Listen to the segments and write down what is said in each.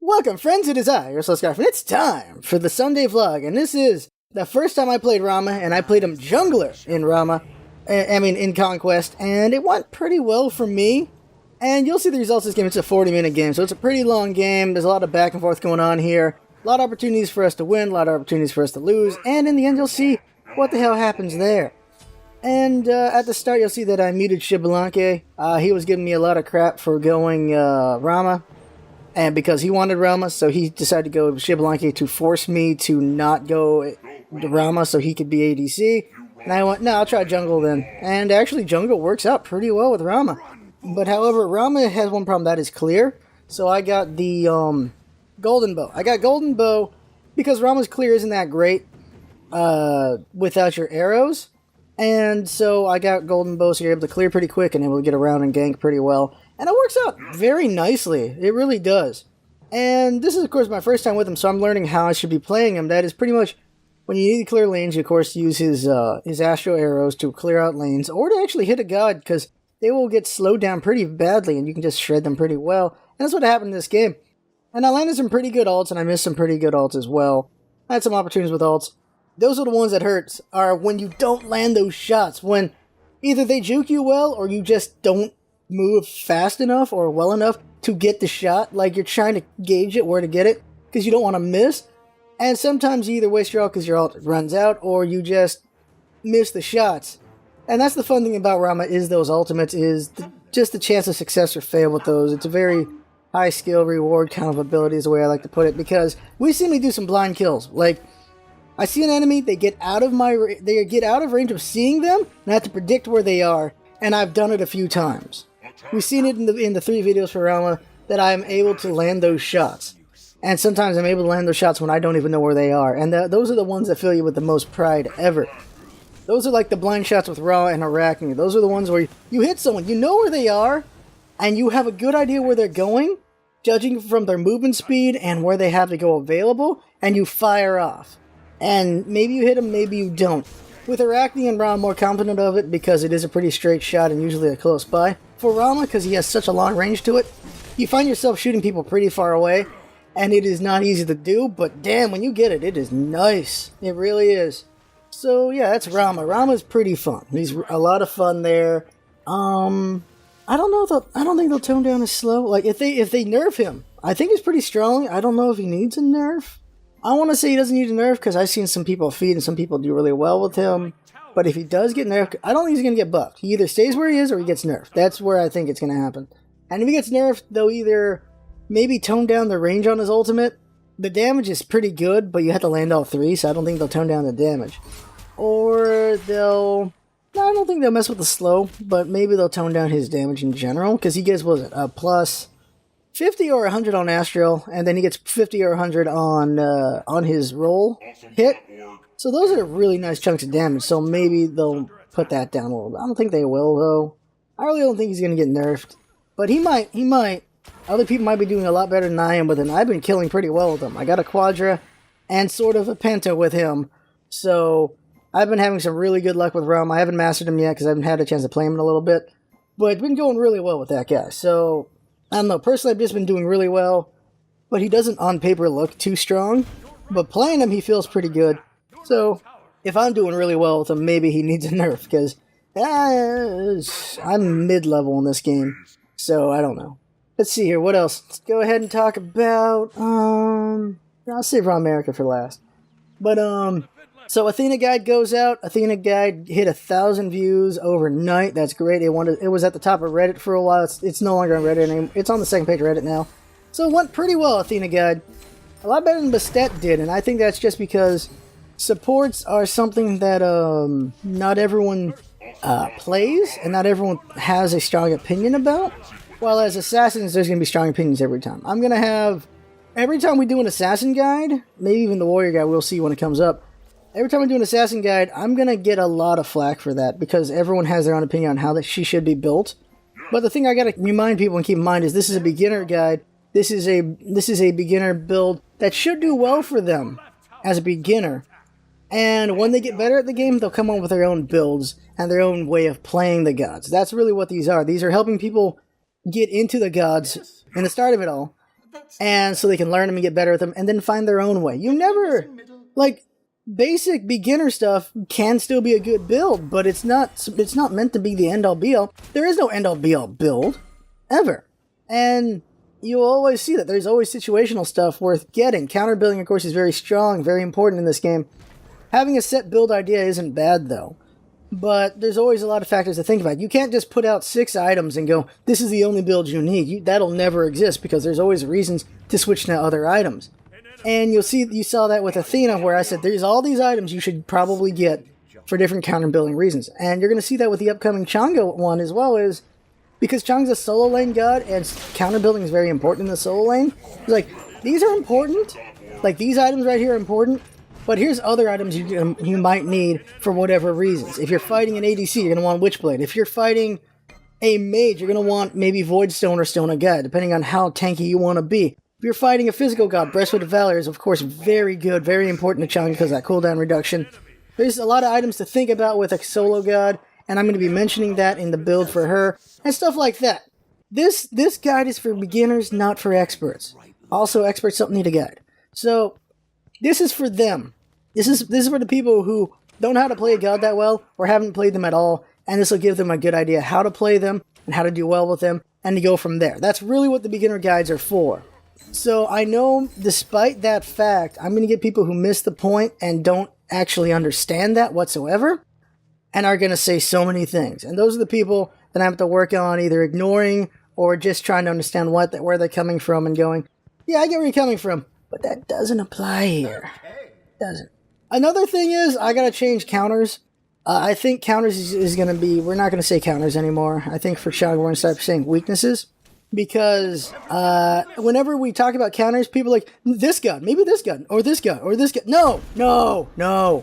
Welcome, friends. It is I, your Scarf, and it's time for the Sunday vlog. And this is the first time I played Rama, and I played him jungler in Rama. In Conquest, and it went pretty well for me. And you'll see the results of this game. It's a 40-minute game, so it's a pretty long game. There's a lot of back and forth going on here. A lot of opportunities for us to win, a lot of opportunities for us to lose, and in the end, you'll see what the hell happens there. And at the start, you'll see that I muted Shibalanke. He was giving me a lot of crap for going Rama. And because he wanted Rama, so he decided to go Shibalanke to force me to not go Rama so he could be ADC. And I went, no, I'll try jungle then. And actually, jungle works out pretty well with Rama. But however, Rama has one problem, that is clear. So I got the golden bow. I got golden bow because Rama's clear isn't that great without your arrows. And so I got golden bow, so you're able to clear pretty quick and able to get around and gank pretty well. And it works out very nicely. It really does. And this is, of course, my first time with him, so I'm learning how I should be playing him. That is pretty much, when you need to clear lanes, you, of course, use his astro arrows to clear out lanes, or to actually hit a god, because they will get slowed down pretty badly, and you can just shred them pretty well. And that's what happened in this game. And I landed some pretty good ults, and I missed some pretty good ults as well. I had some opportunities with ults. Those are the ones that hurt, are when you don't land those shots, when either they juke you well, or you just don't move fast enough or well enough to get the shot. Like, you're trying to gauge it, where to get it, because you don't want to miss. And sometimes you either waste your ult because your ult runs out, or you just miss the shots. And that's the fun thing about Rama, is those ultimates, is just the chance of success or fail with those. It's a very high skill reward kind of ability is the way I like to put it, because we see me do some blind kills. Like, I see an enemy, they get out of range of seeing them, and I have to predict where they are, and I've done it a few times. We've seen it in the 3 videos for Rama, that I'm able to land those shots. And sometimes I'm able to land those shots when I don't even know where they are. And those are the ones that fill you with the most pride ever. Those are like the blind shots with Ra and Arachne. Those are the ones where you hit someone, you know where they are, and you have a good idea where they're going, judging from their movement speed and where they have to go available, and you fire off. And maybe you hit them, maybe you don't. With Arachne and Ra, I'm more confident of it because it is a pretty straight shot and usually a close by. For Rama, because he has such a long range to it, you find yourself shooting people pretty far away, and it is not easy to do, but damn, when you get it, it is nice. It really is. So yeah, that's Rama. Rama's pretty fun. He's a lot of fun there. I don't think they'll tone down his slow. Like, if they nerf him, I think he's pretty strong. I don't know if he needs a nerf. I want to say he doesn't need a nerf because I've seen some people feed and some people do really well with him. But if he does get nerfed, I don't think he's going to get buffed. He either stays where he is or he gets nerfed. That's where I think it's going to happen. And if he gets nerfed, they'll either maybe tone down the range on his ultimate. The damage is pretty good, but you have to land all 3, so I don't think they'll tone down the damage. Or they'll... No, I don't think they'll mess with the slow, but maybe they'll tone down his damage in general, because he gets, what was it, a plus 50 or 100 on Astral, and then he gets 50 or 100 on his roll hit. So those are really nice chunks of damage, so maybe they'll put that down a little bit. I don't think they will, though. I really don't think he's going to get nerfed. But he might. Other people might be doing a lot better than I am with him. I've been killing pretty well with him. I got a Quadra and sort of a Penta with him. So I've been having some really good luck with Rama. I haven't mastered him yet because I haven't had a chance to play him in a little bit. But it's been going really well with that guy. So, I don't know. Personally, I've just been doing really well. But he doesn't, on paper, look too strong. But playing him, he feels pretty good. So, if I'm doing really well with him, maybe he needs a nerf. Because I'm mid-level in this game. So, I don't know. Let's see here. What else? Let's go ahead and talk about... I'll save Raw America for last. But, so Athena Guide goes out. Athena Guide hit 1,000 views overnight. That's great. It was at the top of Reddit for a while. It's no longer on Reddit anymore. It's on the second page of Reddit now. So it went pretty well, Athena Guide. A lot better than Bastet did, and I think that's just because supports are something that not everyone plays, and not everyone has a strong opinion about. While as assassins, there's going to be strong opinions every time. I'm going to have... Every time we do an assassin guide, maybe even the warrior guide, we'll see when it comes up. Every time we do an assassin guide, I'm going to get a lot of flack for that, because everyone has their own opinion on how she should be built. But the thing I got to remind people and keep in mind is this is a beginner guide. This is a beginner build that should do well for them as a beginner. And when they get better at the game, they'll come up with their own builds and their own way of playing the gods. That's really what these are. These are helping people get into the gods in the start of it all. and so they can learn them and get better at them, and then find their own way. You never, like, basic beginner stuff can still be a good build, but it's not meant to be the end-all be-all. There is no end-all be-all build, ever. And you'll always see that there's always situational stuff worth getting. Counter building, of course, is very strong, very important in this game. Having a set build idea isn't bad, though. But there's always a lot of factors to think about. You can't just put out 6 items and go, this is the only build you need. That'll never exist, because there's always reasons to switch to other items. And you saw that with Athena, where I said, there's all these items you should probably get for different counter-building reasons. And you're going to see that with the upcoming Chang'e one as well, is because Chang'e's a solo lane god, and counter-building is very important in the solo lane. It's like, these are important. Like, these items right here are important. But here's other items you might need for whatever reasons. If you're fighting an ADC, you're going to want Witchblade. If you're fighting a mage, you're going to want maybe Voidstone or Stone of God, depending on how tanky you want to be. If you're fighting a physical god, Breastplate of Valor is, of course, very good, very important to Chang'e because of that cooldown reduction. There's a lot of items to think about with a solo god, and I'm going to be mentioning that in the build for her, and stuff like that. This guide is for beginners, not for experts. Also, experts don't need a guide. So, this is for them. This is for the people who don't know how to play a god that well, or haven't played them at all, and this will give them a good idea how to play them, and how to do well with them, and to go from there. That's really what the beginner guides are for. So I know, despite that fact, I'm going to get people who miss the point and don't actually understand that whatsoever, and are going to say so many things. And those are the people that I have to work on either ignoring, or just trying to understand where they're coming from and going, yeah, I get where you're coming from, but that doesn't apply here. It doesn't. Another thing is, I gotta change counters. I think counters is gonna be, we're not gonna say counters anymore. I think for Chang'e, we're gonna start saying weaknesses. Because, whenever we talk about counters, people are like, this gun, maybe this gun, or this gun, or this gun. No.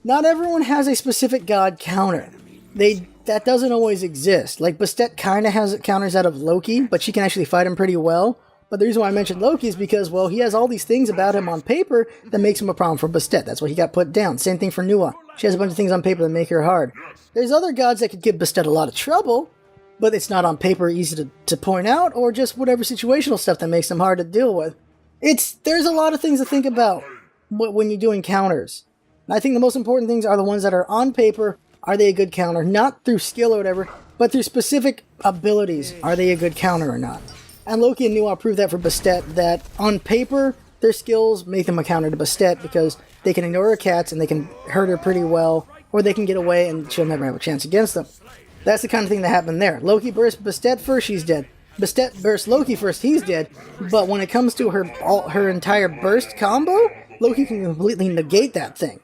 Not everyone has a specific god counter. That doesn't always exist. Like, Bastet kinda has counters out of Loki, but she can actually fight him pretty well. But the reason why I mentioned Loki is because, well, he has all these things about him on paper that makes him a problem for Bastet. That's why he got put down. Same thing for Nua. She has a bunch of things on paper that make her hard. There's other gods that could give Bastet a lot of trouble, but it's not on paper easy to point out, or just whatever situational stuff that makes them hard to deal with. There's a lot of things to think about when you're doing counters. And I think the most important things are the ones that are on paper. Are they a good counter? Not through skill or whatever, but through specific abilities. Are they a good counter or not? And Loki and Nua proved that for Bastet, that on paper, their skills make them a counter to Bastet because they can ignore her cats and they can hurt her pretty well, or they can get away and she'll never have a chance against them. That's the kind of thing that happened there. Loki bursts Bastet first, she's dead. Bastet bursts Loki first, he's dead. But when it comes to her entire burst combo, Loki can completely negate that thing.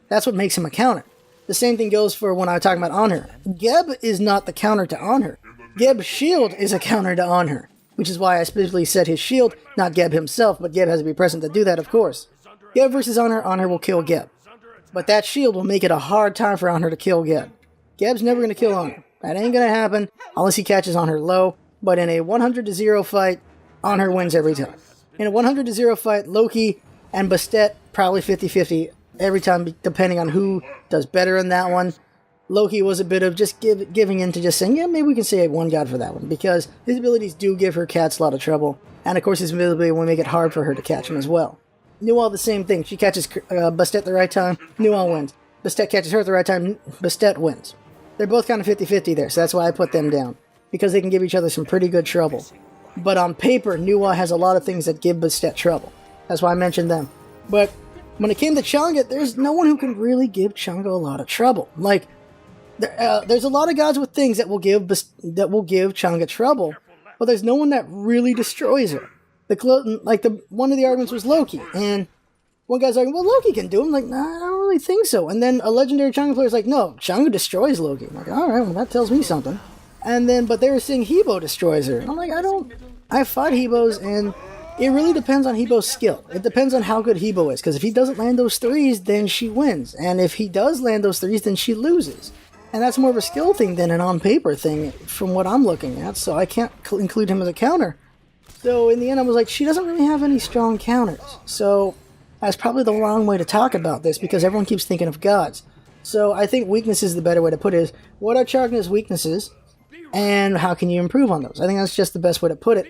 That's what makes him a counter. The same thing goes for when I was talking about Honor. Geb is not the counter to Honor. Geb's shield is a counter to Honor. Which is why I specifically said his shield, not Geb himself, but Geb has to be present to do that, of course. Geb versus Honor, Honor will kill Geb. But that shield will make it a hard time for Honor to kill Geb. Geb's never going to kill Honor. That ain't going to happen unless he catches Honor low, but in a 100-0 fight, Honor wins every time. In a 100-0 fight, Loki and Bastet probably 50-50 every time, depending on who does better in that one. Loki was a bit of just giving in to just saying, yeah, maybe we can say one god for that one, because his abilities do give her cats a lot of trouble, and of course his ability will make it hard for her to catch him as well. Newall, the same thing. She catches Bastet at the right time, Newall wins. Bastet catches her at the right time, Bastet wins. They're both kind of 50-50 there, so that's why I put them down, because they can give each other some pretty good trouble. But on paper, Newall has a lot of things that give Bastet trouble. That's why I mentioned them. But when it came to Chang'e, there's no one who can really give Chang'e a lot of trouble. Like, there's a lot of gods with things that will give Chang'e trouble, but there's no one that really destroys her. One of the arguments was Loki, and one guy's like, well, Loki can do him. Like, nah, I don't really think so. And then a legendary Chang'e player's like, no, Chang'e destroys Loki. I'm like, all right, well, that tells me something. But they were saying Hebo destroys her. I'm like, I fought Hebos, and it really depends on Hebo's skill. It depends on how good Hebo is, because if he doesn't land those threes, then she wins. And if he does land those threes, then she loses. And that's more of a skill thing than an on-paper thing from what I'm looking at, so I can't include him as a counter. So in the end, I was like, she doesn't really have any strong counters. So that's probably the wrong way to talk about this, because everyone keeps thinking of gods. So I think weakness is the better way to put it, is what are Chang'e's weaknesses, and how can you improve on those? I think that's just the best way to put it.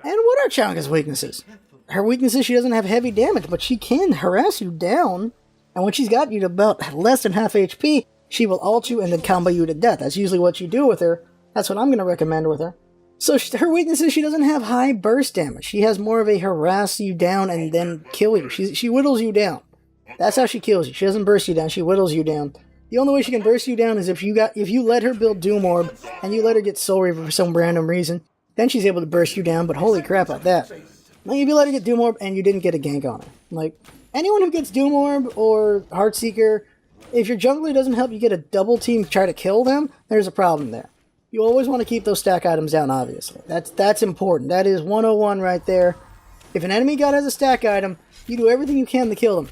And what are Changa's weaknesses? Her weakness is she doesn't have heavy damage, but she can harass you down. And when she's got you to about less than half HP, she will ult you and then combo you to death. That's usually what you do with her. That's what I'm going to recommend with her. So her weakness is she doesn't have high burst damage. She has more of a harass you down and then kill you. She whittles you down. That's how she kills you. She doesn't burst you down, she whittles you down. The only way she can burst you down is if you let her build Doom Orb and you let her get Soul Reaver for some random reason. Then she's able to burst you down, but holy crap at that. Like, if you let her get Doom Orb and you didn't get a gank on her. Like, anyone who gets Doom Orb or Heartseeker, if your jungler doesn't help you get a double team to try to kill them, there's a problem there. You always want to keep those stack items down, obviously. That's important. That is 101 right there. If an enemy god has a stack item, you do everything you can to kill them.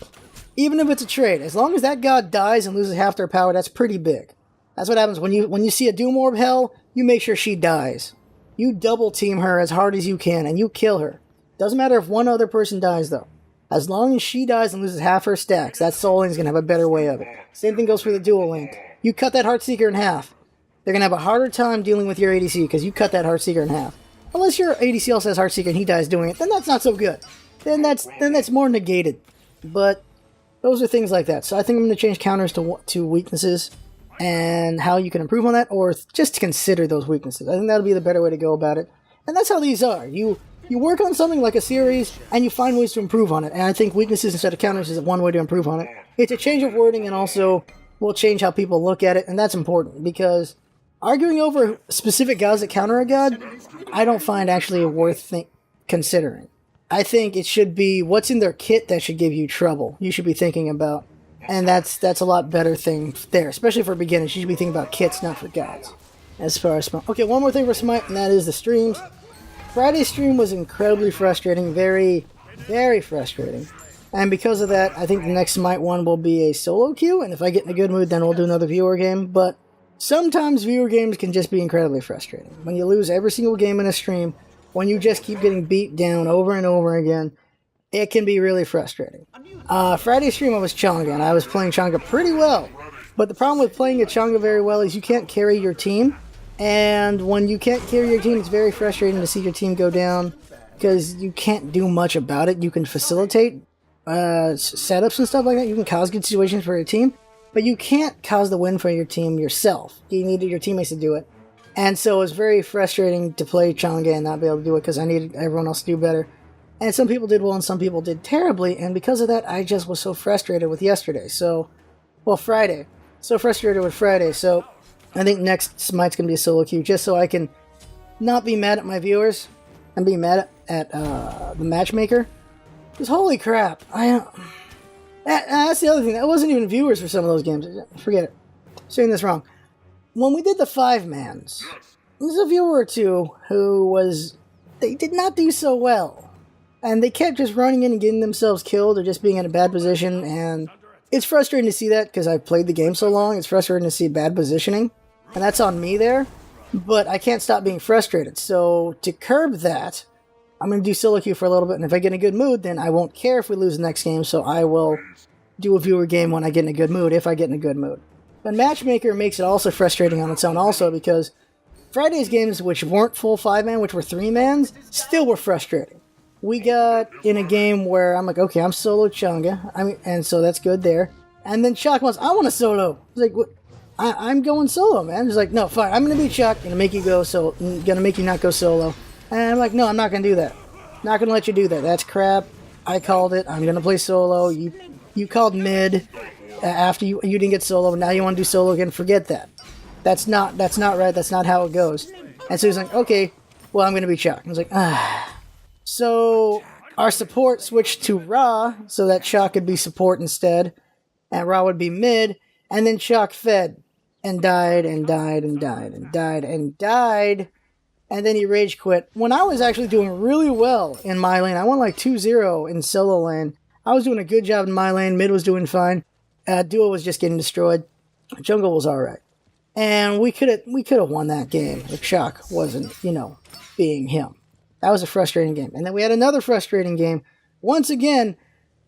Even if it's a trade. As long as that god dies and loses half their power, that's pretty big. That's what happens when you see a Doom Orb hell, you make sure she dies. You double team her as hard as you can, and you kill her. Doesn't matter if one other person dies, though. As long as she dies and loses half her stacks, that Soul Lane's going to have a better way of it. Same thing goes for the dual lane. You cut that Heartseeker in half. They're going to have a harder time dealing with your ADC because you cut that Heartseeker in half. Unless your ADC also has Heartseeker and he dies doing it, then that's not so good. Then that's more negated. But those are things like that. So I think I'm going to change counters to weaknesses and how you can improve on that, or just to consider those weaknesses. I think that'll be the better way to go about it. And that's how these are. You work on something like a series, and you find ways to improve on it. And I think weaknesses instead of counters is one way to improve on it. It's a change of wording, and also will change how people look at it, and that's important, because arguing over specific gods that counter a god, I don't find actually worth considering. I think it should be what's in their kit that should give you trouble. You should be thinking about, and that's a lot better thing there, especially for beginners. You should be thinking about kits, not for gods. As far as okay, one more thing for Smite, and that is the streams. Friday's stream was incredibly frustrating, very, very frustrating. And because of that, I think the next Smite one will be a solo queue, and if I get in a good mood, then we'll do another viewer game. But sometimes viewer games can just be incredibly frustrating. When you lose every single game in a stream, when you just keep getting beat down over and over again, it can be really frustrating. Friday's stream I was Chang'e, and I was playing Chang'e pretty well. But the problem with playing a Chang'e very well is you can't carry your team. And when you can't carry your team, it's very frustrating to see your team go down, because you can't do much about it. You can facilitate setups and stuff like that. You can cause good situations for your team, but you can't cause the win for your team yourself. You needed your teammates to do it. And so it was very frustrating to play Chang'e and not be able to do it, because I needed everyone else to do better. And some people did well and some people did terribly, and because of that, I just was so frustrated with yesterday. Friday. So frustrated with Friday, so I think next Smite's going to be a solo queue, just so I can not be mad at my viewers and be mad at the matchmaker. Because holy crap, that's the other thing. That wasn't even viewers for some of those games. Forget it. I'm saying this wrong. When we did the 5-mans, there was a viewer or two they did not do so well. And they kept just running in and getting themselves killed or just being in a bad position. And it's frustrating to see that because I've played the game so long. It's frustrating to see bad positioning. And that's on me there. But I can't stop being frustrated. So to curb that, I'm going to do solo queue for a little bit. And if I get in a good mood, then I won't care if we lose the next game. So I will do a viewer game when I get in a good mood, if I get in a good mood. But Matchmaker makes it also frustrating on its own also, because Friday's games, which weren't full 5-man, which were 3-mans, still were frustrating. We got in a game where I'm like, okay, I'm solo Chang'e, and so that's good there. And then Chuck wants, I want to solo. He's like, what? I'm going solo, man. He's like, no, fine, I'm going to be Chuck, going to make you go solo, going to make you not go solo. And I'm like, no, I'm not going to do that. Not going to let you do that. That's crap. I called it. I'm going to play solo. You called mid after you didn't get solo. Now you want to do solo again. Forget that. That's not right. That's not how it goes. And so he's like, okay, well, I'm going to be Chuck. I was like, ah. So our support switched to Ra so that Chuck could be support instead. And Ra would be mid. And then Chuck fed and died and died and died and died and died. And then he rage quit. When I was actually doing really well in my lane, I went like 2-0 in solo lane. I was doing a good job in my lane. Mid was doing fine. Duo was just getting destroyed. Jungle was alright. And we could have won that game if Chuck wasn't, being him. That was a frustrating game. And then we had another frustrating game, once again,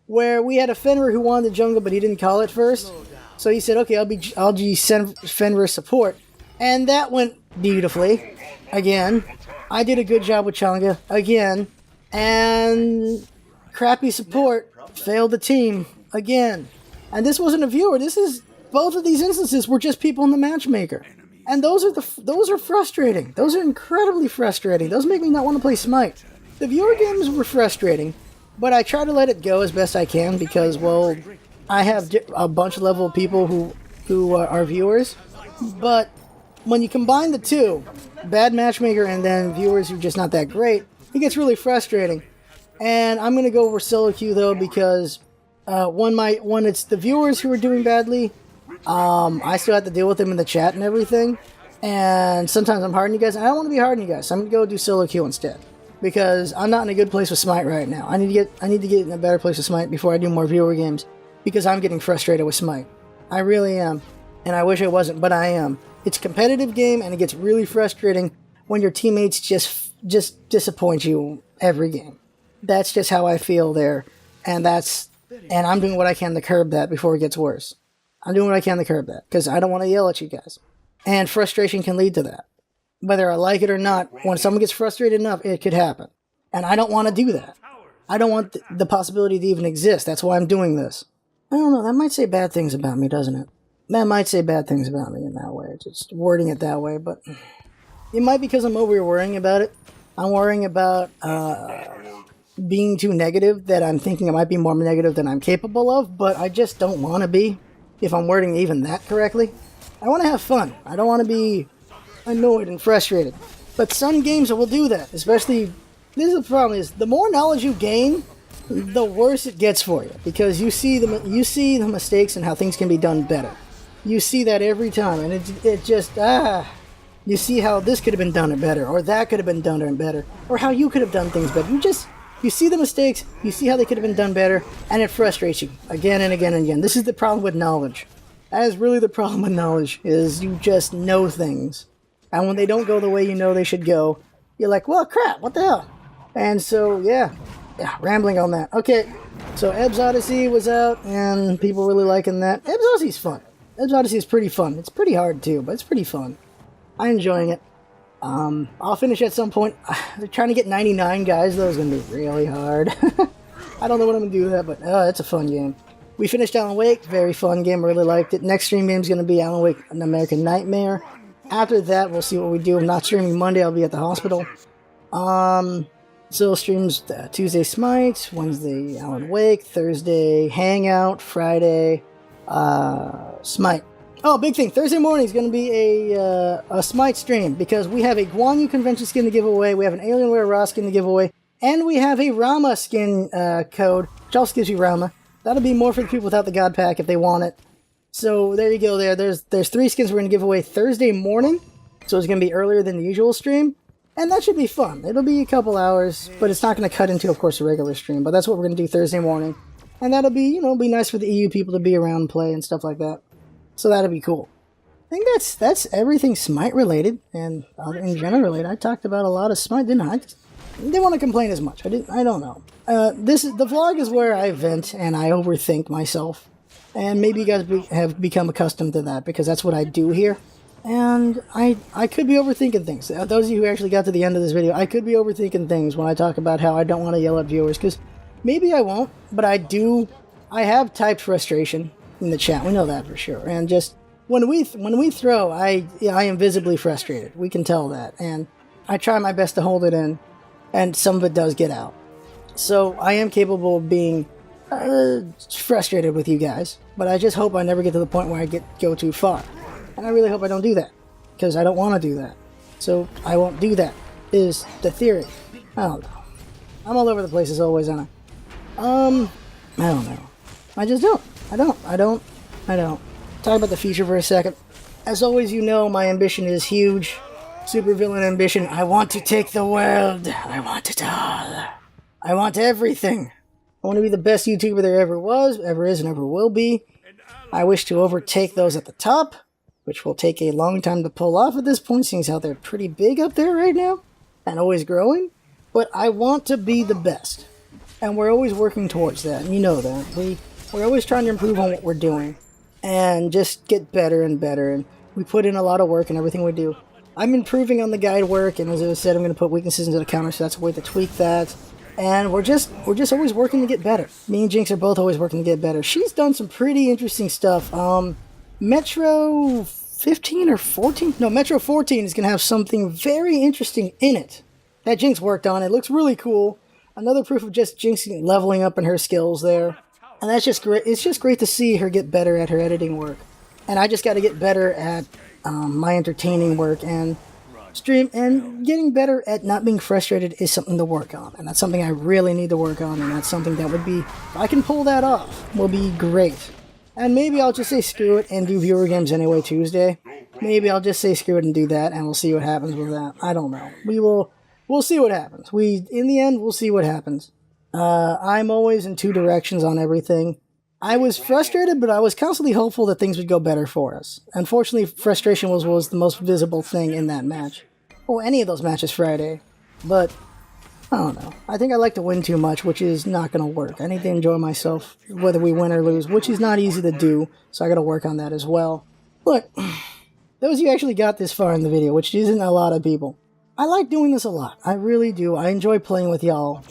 where we had a Fenrir who wanted the jungle, but he didn't call it first. So he said, okay, I'll be Fenrir support. And that went beautifully. Again. I did a good job with Changa again, and crappy support failed the team again. And this wasn't a viewer. This is both of these instances were just people in the matchmaker, and those are frustrating. Those are incredibly frustrating. Those make me not want to play Smite. The viewer games were frustrating, but I try to let it go as best I can because, well, I have a bunch of level of people who are viewers, but when you combine the two, bad matchmaker and then viewers who are just not that great, it gets really frustrating. And I'm going to go over solo queue though because when it's the viewers who are doing badly, I still have to deal with them in the chat and everything. And sometimes I'm hard on you guys. I don't want to be hard on you guys, so I'm going to go do solo queue instead. Because I'm not in a good place with Smite right now. I need to get in a better place with Smite before I do more viewer games. Because I'm getting frustrated with Smite. I really am. And I wish I wasn't, but I am. It's a competitive game, and it gets really frustrating when your teammates just disappoint you every game. That's just how I feel there. And I'm doing what I can to curb that before it gets worse. I'm doing what I can to curb that, because I don't want to yell at you guys. And frustration can lead to that. Whether I like it or not, when someone gets frustrated enough, it could happen. And I don't want to do that. I don't want the possibility to even exist. That's why I'm doing this. I don't know, that might say bad things about me, doesn't it? That might say bad things about me in that way, just wording it that way, but it might be because I'm over worrying about it. I'm worrying about being too negative, that I'm thinking I might be more negative than I'm capable of, but I just don't want to be, if I'm wording even that correctly. I want to have fun. I don't want to be annoyed and frustrated. But some games will do that, especially, this is the problem, is the more knowledge you gain, the worse it gets for you, because you see the mistakes and how things can be done better. You see that every time, and it just, you see how this could have been done better, or that could have been done better, or how you could have done things better. You see the mistakes, you see how they could have been done better, and it frustrates you again and again and again. This is the problem with knowledge. That is really the problem with knowledge, is you just know things. And when they don't go the way you know they should go, you're like, well, crap, what the hell? And so, yeah, rambling on that. Okay, so Ebb's Odyssey was out, and people really liking that. Ebb's Odyssey's fun. Ebb's Odyssey is pretty fun. It's pretty hard, too, but it's pretty fun. I'm enjoying it. I'll finish at some point. They're trying to get 99 guys, though. It's going to be really hard. I don't know when I'm going to do that, but it's a fun game. We finished Alan Wake. Very fun game. Really liked it. Next stream game is going to be Alan Wake, An American Nightmare. After that, we'll see what we do. I'm not streaming Monday. I'll be at the hospital. Still streams Tuesday Smite, Wednesday Alan Wake, Thursday Hangout, Friday Smite. Oh, big thing. Thursday morning is going to be a Smite stream, because we have a Guan Yu convention skin to give away, we have an Alienware Raw skin to give away, and we have a Rama skin code, which also gives you Rama. That'll be more for the people without the God Pack if they want it. So there you go there. There's 3 skins we're going to give away Thursday morning, so it's going to be earlier than the usual stream. And that should be fun. It'll be a couple hours, but it's not going to cut into, of course, a regular stream. But that's what we're going to do Thursday morning. And that'll be, be nice for the EU people to be around and play and stuff like that. So that'll be cool. I think that's everything Smite related and in general related. I talked about a lot of Smite, didn't I? I didn't want to complain as much. I don't know. The vlog is where I vent and I overthink myself. And maybe you guys have become accustomed to that, because that's what I do here. And I could be overthinking things. Those of you who actually got to the end of this video, I could be overthinking things when I talk about how I don't want to yell at viewers, because maybe I won't, but I do. I have typed frustration in the chat. We know that for sure. And just when we throw, I am visibly frustrated. We can tell that, and I try my best to hold it in, and some of it does get out. So I am capable of being frustrated with you guys, but I just hope I never get to the point where I go too far. And I really hope I don't do that, because I don't want to do that. So I won't do that, is the theory. I don't know. I'm all over the place as always, aren't I? I don't know. I just don't. I don't. Talk about the future for a second. As always, my ambition is huge. Supervillain ambition. I want to take the world. I want it all. I want everything. I want to be the best YouTuber there ever was, ever is, and ever will be. I wish to overtake those at the top, which will take a long time to pull off at this point, seeing as how they're pretty big up there right now, and always growing. But I want to be the best, and we're always working towards that, and you know that. We're always trying to improve on what we're doing, and just get better and better, and we put in a lot of work in everything we do. I'm improving on the guide work, and as I said, I'm going to put weaknesses into the counter, so that's a way to tweak that. And we're just always working to get better. Me and Jinx are both always working to get better. She's done some pretty interesting stuff. Metro 15 or 14? No, Metro 14 is going to have something very interesting in it that Jinx worked on. It looks really cool. Another proof of just Jinx leveling up in her skills there. And that's just great. It's just great to see her get better at her editing work. And I just got to get better at my entertaining work and stream, and getting better at not being frustrated is something to work on, and that's something I really need to work on, and that's something that would be, if I can pull that off, will be great. And maybe I'll just say screw it and do viewer games anyway Tuesday. Maybe I'll just say screw it and do that, and we'll see what happens with that. I don't know. We'll see what happens. In the end, we'll see what happens. I'm always in two directions on everything. I was frustrated, but I was constantly hopeful that things would go better for us. Unfortunately, frustration was the most visible thing in that match. Well, any of those matches Friday. But, I don't know. I think I like to win too much, which is not going to work. I need to enjoy myself, whether we win or lose, which is not easy to do, so I got to work on that as well. Look, those of you actually got this far in the video, which isn't a lot of people. I like doing this a lot. I really do. I enjoy playing with y'all.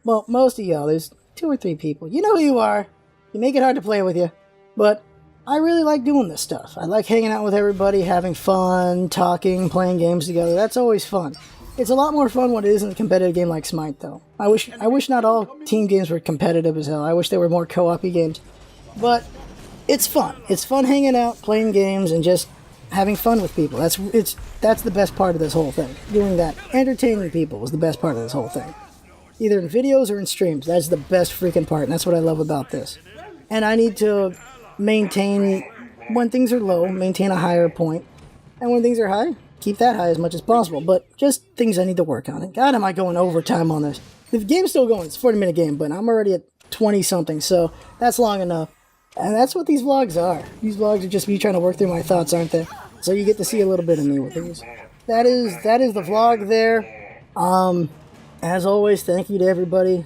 Well, most of y'all. There's 2 or 3 people. You know who you are. You make it hard to play with you, but I really like doing this stuff. I like hanging out with everybody, having fun, talking, playing games together. That's always fun. It's a lot more fun when it isn't a competitive game like Smite, though. I wish not all team games were competitive as hell. I wish they were more co-op-y games. But it's fun. It's fun hanging out, playing games, and just having fun with people. That's the best part of this whole thing. Doing that, entertaining people was the best part of this whole thing. Either in videos or in streams. That's the best freaking part, and that's what I love about this. And I need to maintain, when things are low, maintain a higher point. And when things are high, keep that high as much as possible. But just things I need to work on. And God, am I going overtime on this. The game's still going. It's a 40-minute game, but I'm already at 20-something. So that's long enough. And that's what these vlogs are. These vlogs are just me trying to work through my thoughts, aren't they? So you get to see a little bit of me with these. That is the vlog there. As always, thank you to everybody.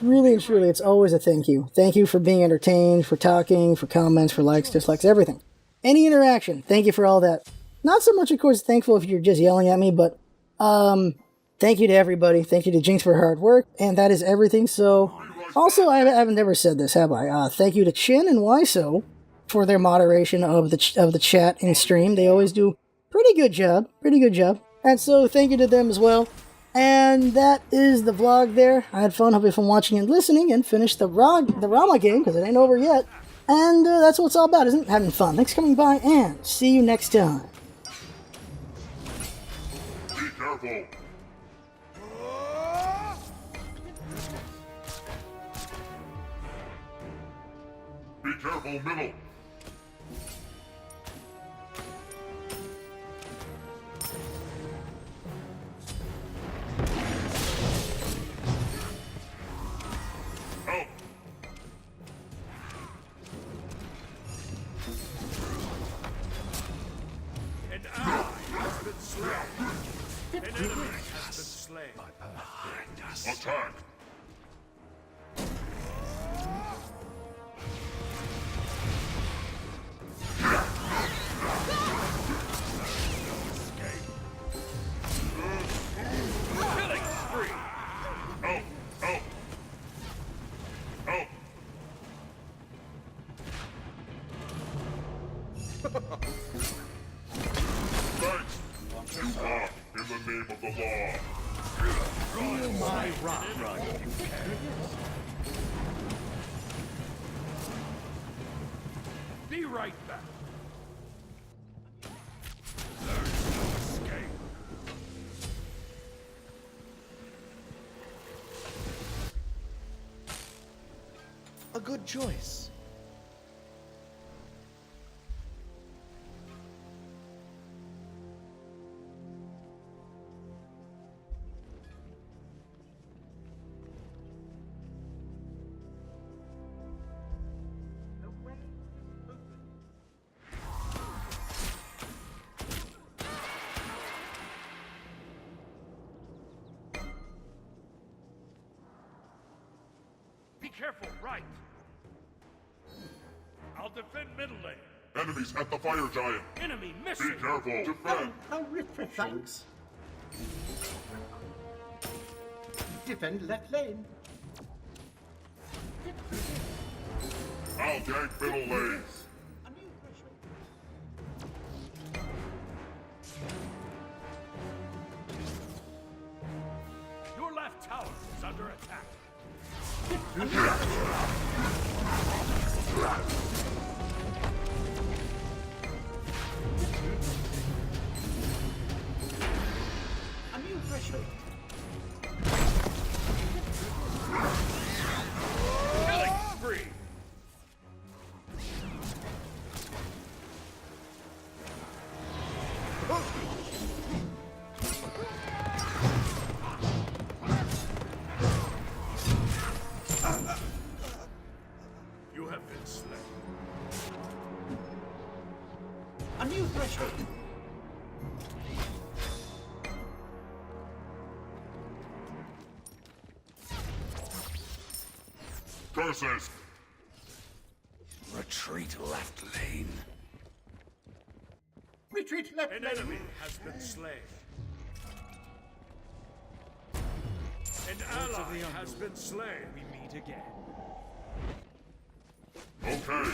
Really and truly, it's always a thank you. Thank you for being entertained, for talking, for comments, for likes, dislikes, everything. Any interaction, thank you for all that. Not so much, of course, thankful if you're just yelling at me, but thank you to everybody. Thank you to Jinx for her hard work, and that is everything. So, also, I haven't never said this, have I? Thank you to Chin and Wiso for their moderation of the chat and stream. They always do pretty good job. And so, thank you to them as well. And that is the vlog there. I had fun. Hope you had fun watching and listening, and finished the Rama game, because it ain't over yet. And that's what it's all about, isn't it? Having fun. Thanks for coming by, and see you next time. Be careful. Be careful, middle. Attack! Killing spree! Help! Help! Help! Thanks! In the name of the law! Feel my rock run. Be right back. There's no escape. A good choice. Be careful, right. I'll defend middle lane. Enemies at the fire giant. Enemy Be missing. careful. Defend. How refreshing. Thanks. Defend left lane. I'll gank middle lane. Your left tower is under attack. A new threshold. Killing spree. You have been slain. A new threshold. Curses. Retreat left lane. Retreat left An lane. enemy has been slain. An ally has been slain. We meet again. Okay.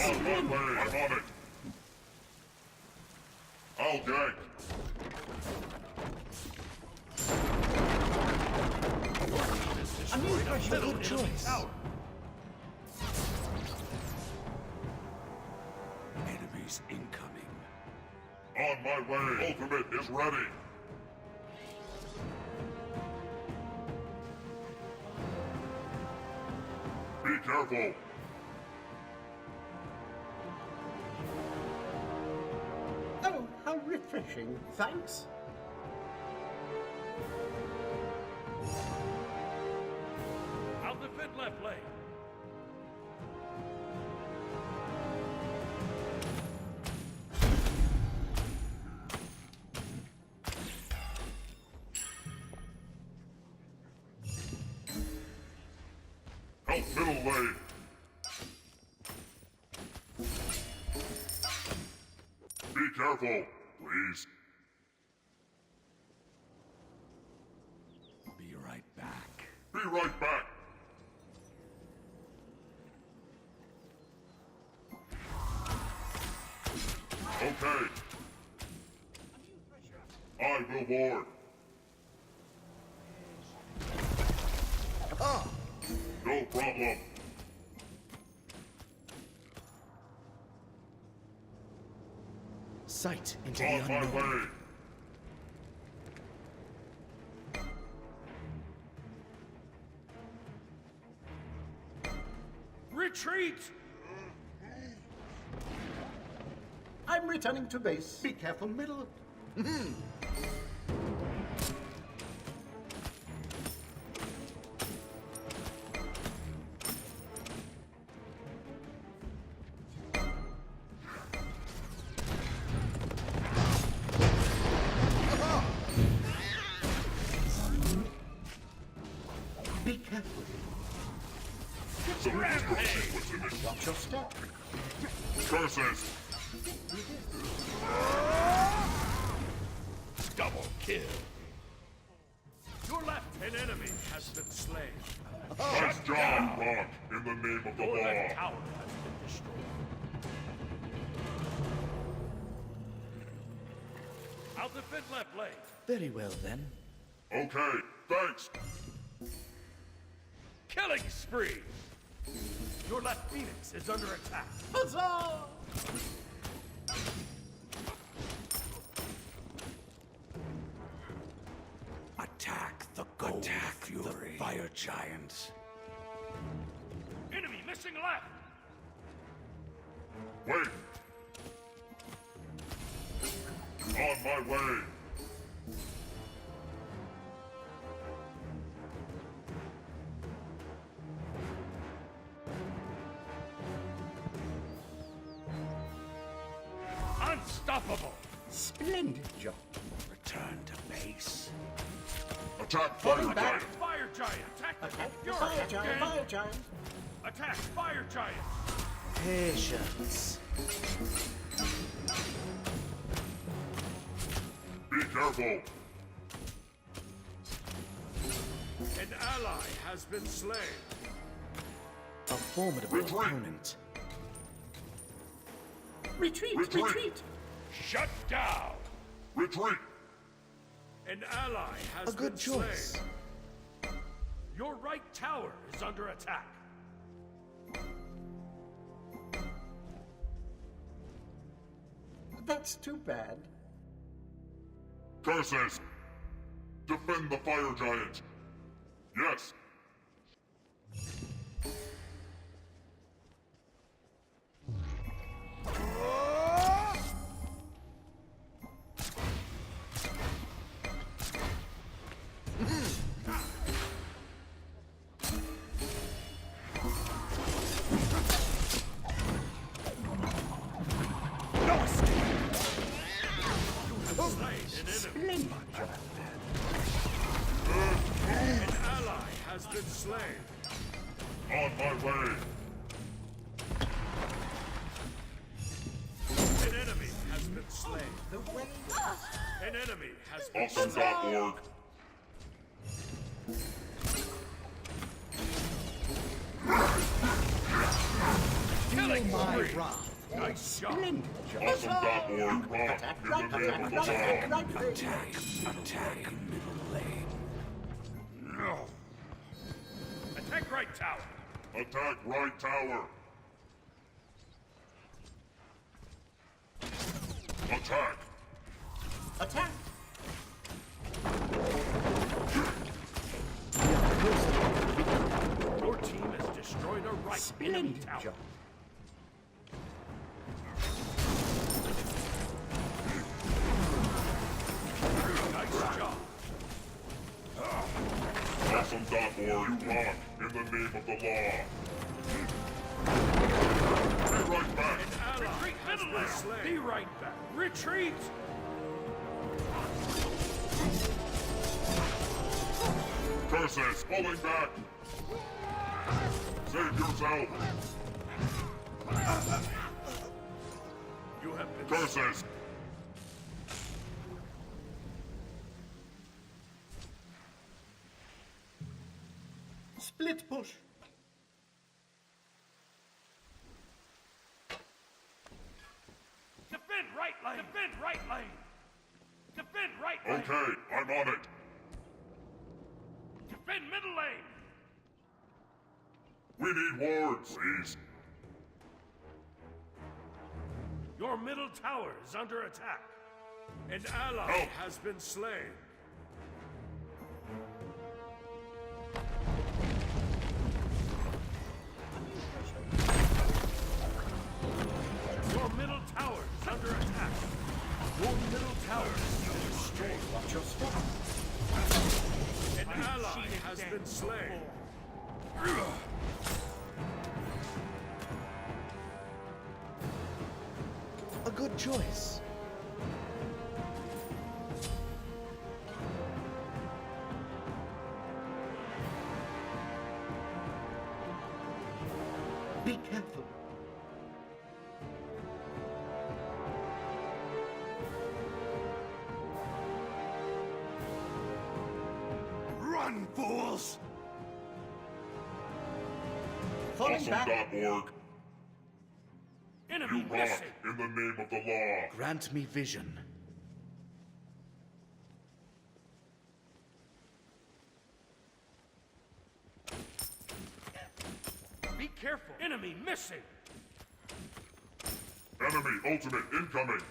On my way. I'm on it. I'll gank. A new threshold. Good choice. Tower. Enemies incoming. On my way. Ultimate is ready. Be careful. Oh, how refreshing. Thanks. I'll defend left lane. Help middle lane. Be careful, please. Be right back. Be right back. Okay. I will board. No problem. Sight into the On my unknown. way. Retreat! I'm returning to base. Be careful, middle. Be careful. Some destruction was in it. Watch your step. Curses. Double kill. Your left, an enemy has been slain. Nice job, Rock, in the name of the Your left law. tower has been destroyed. I'll defend left lane. Very well then. Okay, thanks. Killing spree. Your left phoenix is under attack. Huzzah! Attack the gold fury. The fire giants. Enemy missing left. Wait. On my way. Unstoppable. Splendid job. Return to base. Attack fire back. giant. Fire giant. Attack the Attack the fury. fire giant. Again. Fire giant. Attack fire giant. Patience. Be careful. An ally has been slain. A formidable Retreat. opponent. Retreat! Retreat. Retreat! Shut down. Retreat. An ally has A good been choice. slain. Your right tower is under attack. That's too bad. Curses. Defend the fire giant. Yes. An ally has been slain. On my way. An enemy has been slain. The way. An enemy has been slain. Awesome.org. Killing My spree. wrath. Nice shot. Awesome.org. Attack In right, the name attack of the right, attack law. right. Attack middle lane. No. Attack right tower. Attack right tower. Attack. Attack! Your team has destroyed a right enemy Splendid tower. job. Nice job. Awesome.org. You rock in the name of the law. Be right back. An ally has been slain. Be right back. Retreat. Curses. Falling back. Save yourself. You have been Curses. Split push. Defend right lane. Defend right lane. Defend right lane. Okay, I'm on it. Defend middle lane. We need wards, please. Your middle tower is under attack. An ally Help. has been slain. Your middle tower is under attack. Your middle tower is under strain. Watch your step. An ally has been slain. A good choice. Be careful. Run, fools! Falling back. Awesome.org. Enemy You rock missing. in the name of the law. Grant me vision. Be careful. Enemy missing. Enemy ultimate incoming.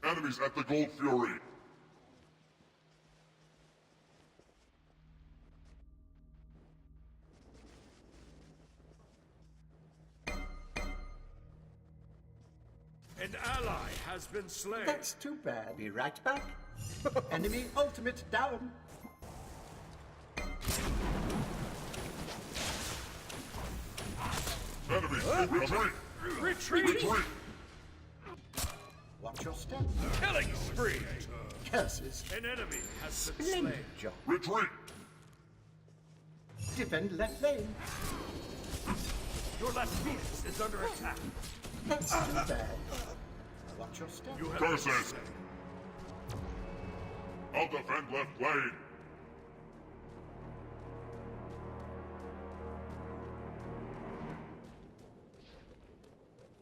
Enemies at the Gold Fury. An ally has been slain. That's too bad. Be right back. Enemy ultimate down. Enemies incoming. Retreat. Retreat. Watch your step. Killing spree. Curses. An enemy has been Splendid slain. job. Retreat. Defend left lane. Your left Phoenix is under attack. That's too bad. Watch your step. You have been Curses! slain. I'll defend left lane.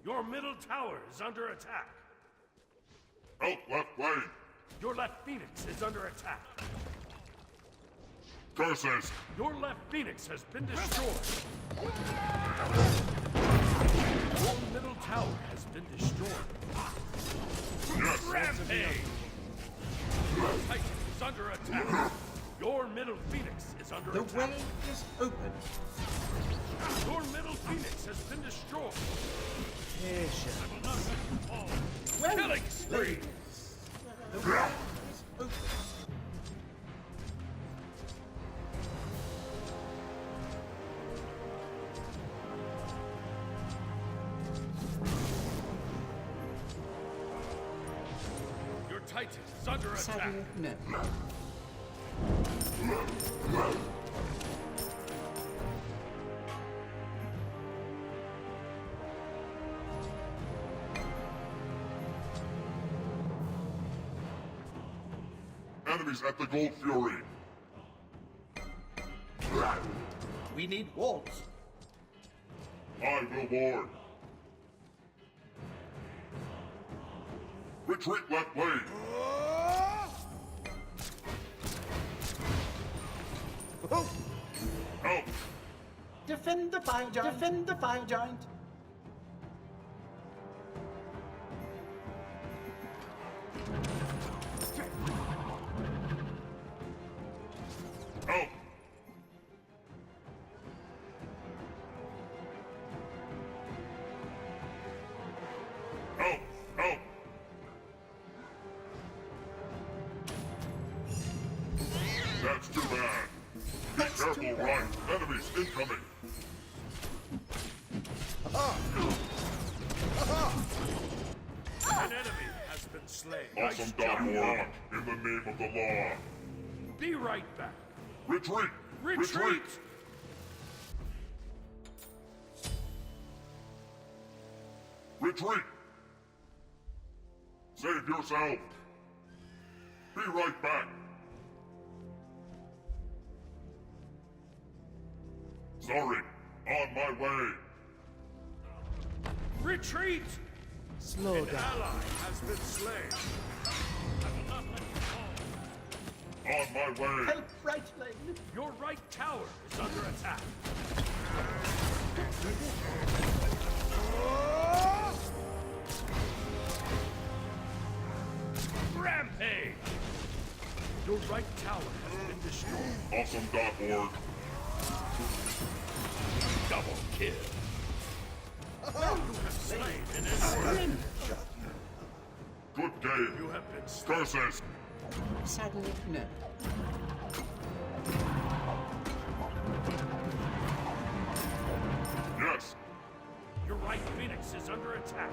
Your middle tower is under attack. Help left lane. Your left Phoenix is under attack. Curses! Your left Phoenix has been destroyed. Your middle tower has been destroyed. Yes! Rampage! Your Titan is under attack. Your middle Phoenix is under The attack. way is open. Your middle Phoenix has been destroyed. Well, Killing spree! the way is open. Your Titan is under attack. Sadly, no. Enemies at the Gold Fury. We need walls. I will board. Retreat left lane. Help! Defend the fire giant. Defend the fire giant. Help! Help! Help! That's too bad. Be careful, Ryan. Enemies incoming. An enemy has been slain. Awesome.org. In the name of the law. Be right back. Retreat! Retreat! Retreat! Save yourself! Be right back! Sorry, on my way! Retreat! Slow An down. ally has been slain. On my way! Help right lane. Your right tower is under attack. Rampage! Your right tower has been destroyed. Awesome.org. Double kill. You have slain an enemy. Good game. You have been slain. Curses! Sadly, no. Yes! Your right Phoenix is under attack.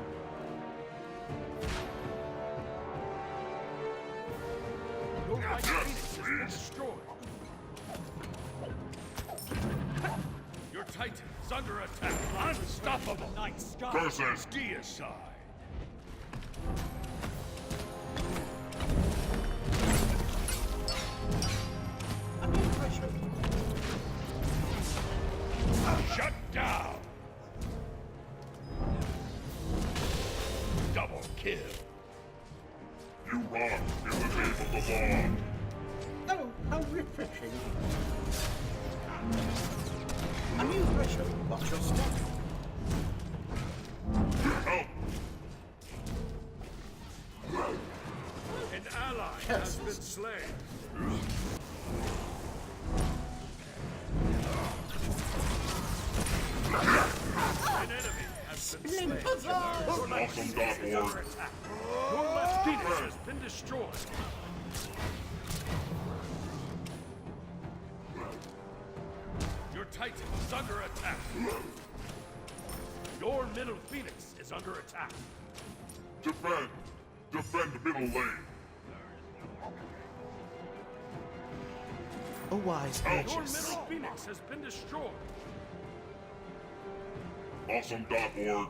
Your right Yes, Phoenix has been please. destroyed. Your Titan is under attack. Unstoppable. Night sky. Curses! Deicide. Under pressure. Shut down. Double kill. You rock in the name of the law. Oh, how refreshing. A new pressure. Watch your step. Help! An ally has been slain. An enemy has been slain. Your left Phoenix is under Awesome.org. attack. Your left Phoenix has been destroyed. Your Titan is under attack. Your middle Phoenix is under attack. Defend! Defend middle lane! A wise Your purchase. middle Phoenix has been destroyed. Awesome.org.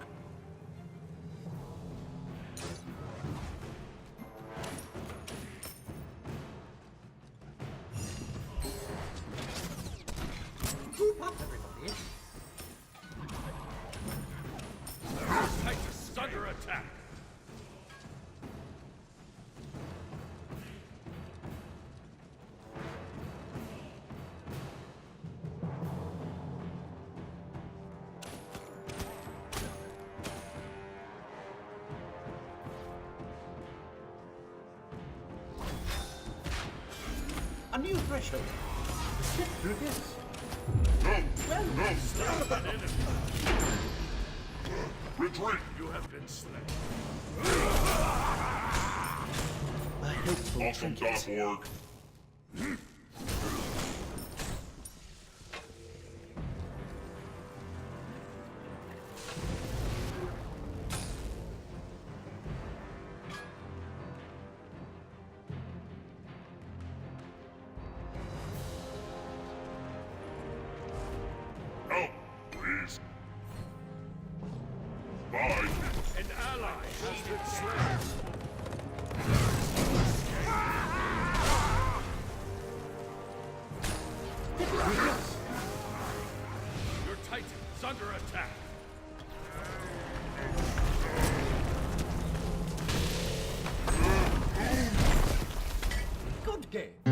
Group up, everybody. Titus is under attack. A new threshold. Step through this. No! An enemy. Retreat! You have been slain. A helpful trinket. Awesome.org. Help, please. Bye. An ally has been slain. Your Titan is under attack. Good game.